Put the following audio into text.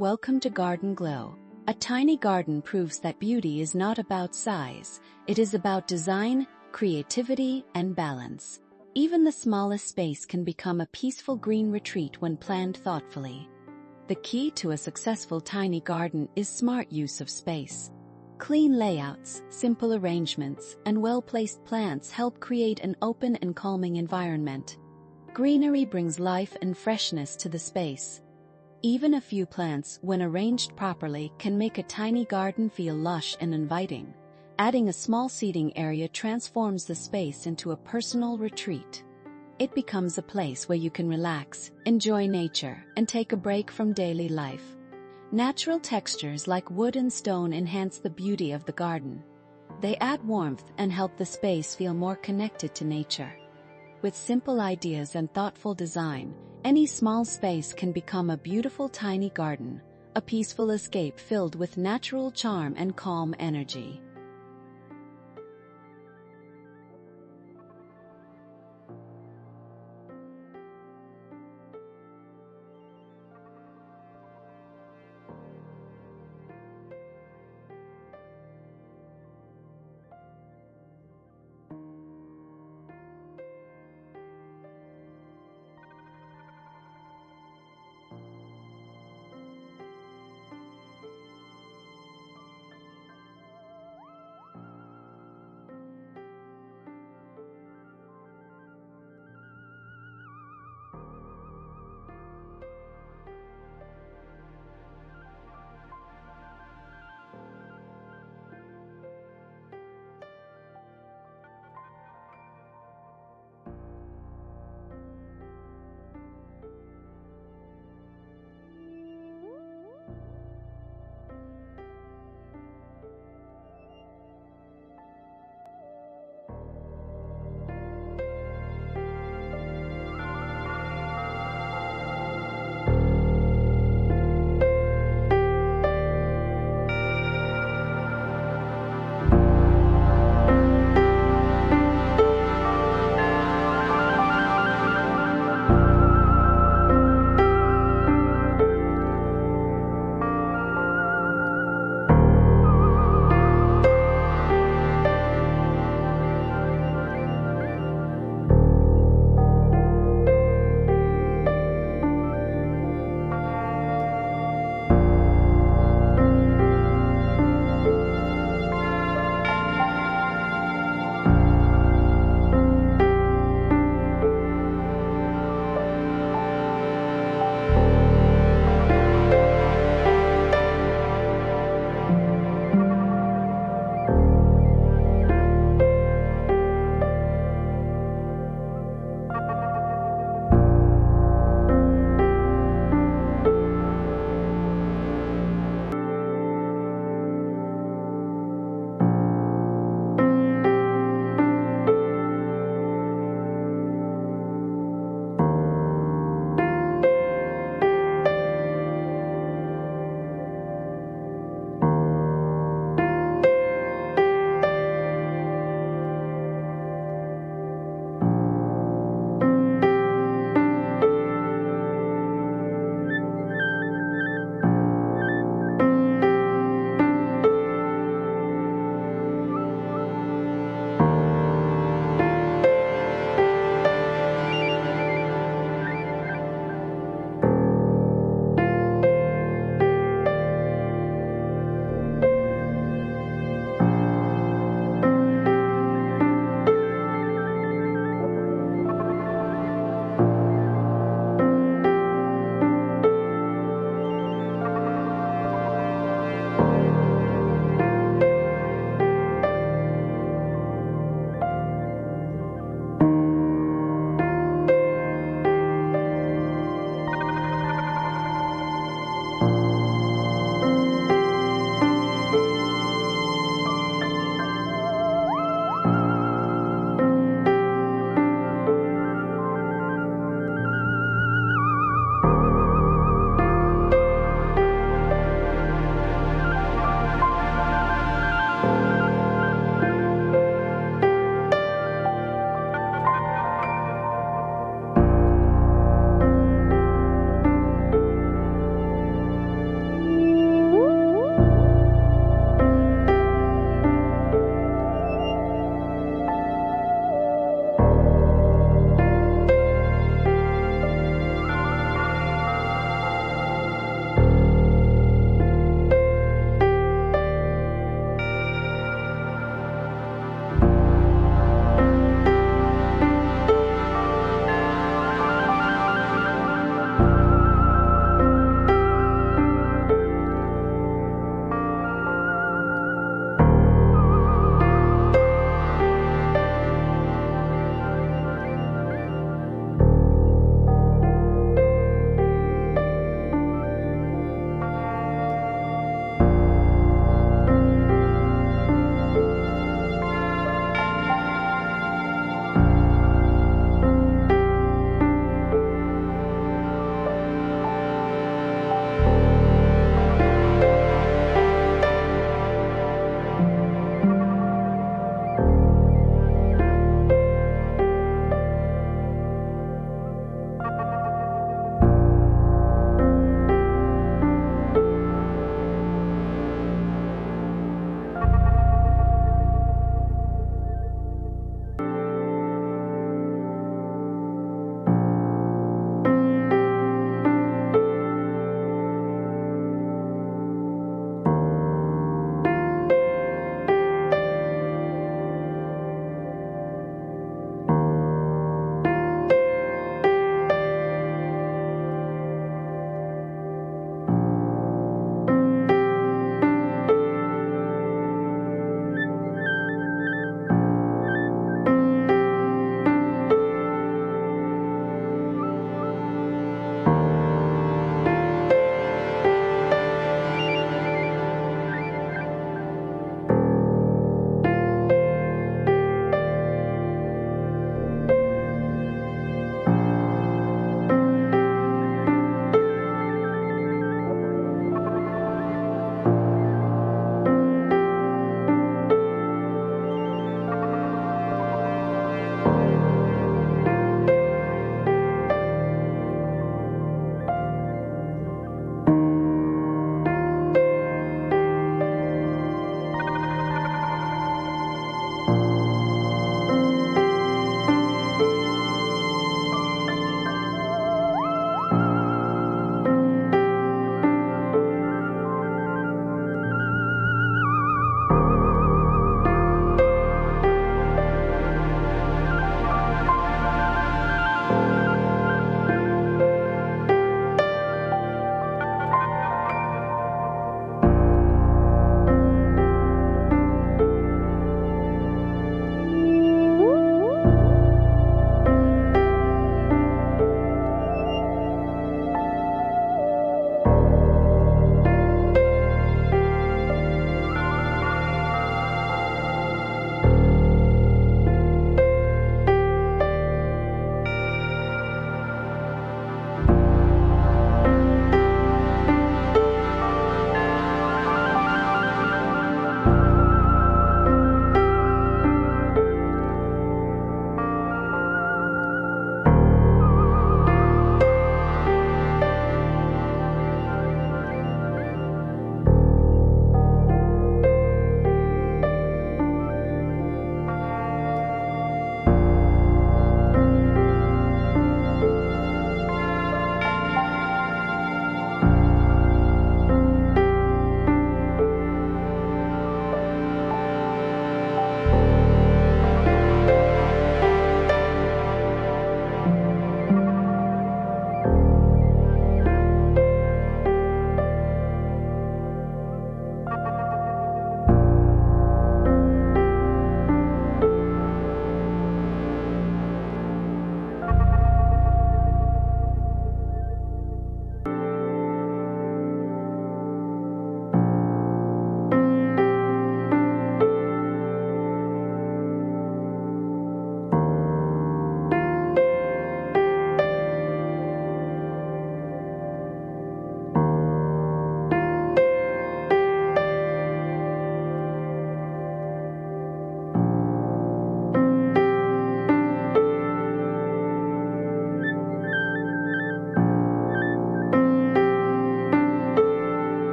Welcome to Garden Glow. A tiny garden proves that beauty is not about size, it is about design, creativity, and balance. Even the smallest space can become a peaceful green retreat when planned thoughtfully. The key to a successful tiny garden is smart use of space. Clean layouts, simple arrangements, and well-placed plants help create an open and calming environment. Greenery brings life and freshness to the space. Even a few plants, when arranged properly, can make a tiny garden feel lush and inviting. Adding a small seating area transforms the space into a personal retreat. It becomes a place where you can relax, enjoy nature, and take a break from daily life. Natural textures like wood and stone enhance the beauty of the garden. They add warmth and help the space feel more connected to nature. With simple ideas and thoughtful design, any small space can become a beautiful tiny garden, a peaceful escape filled with natural charm and calm energy.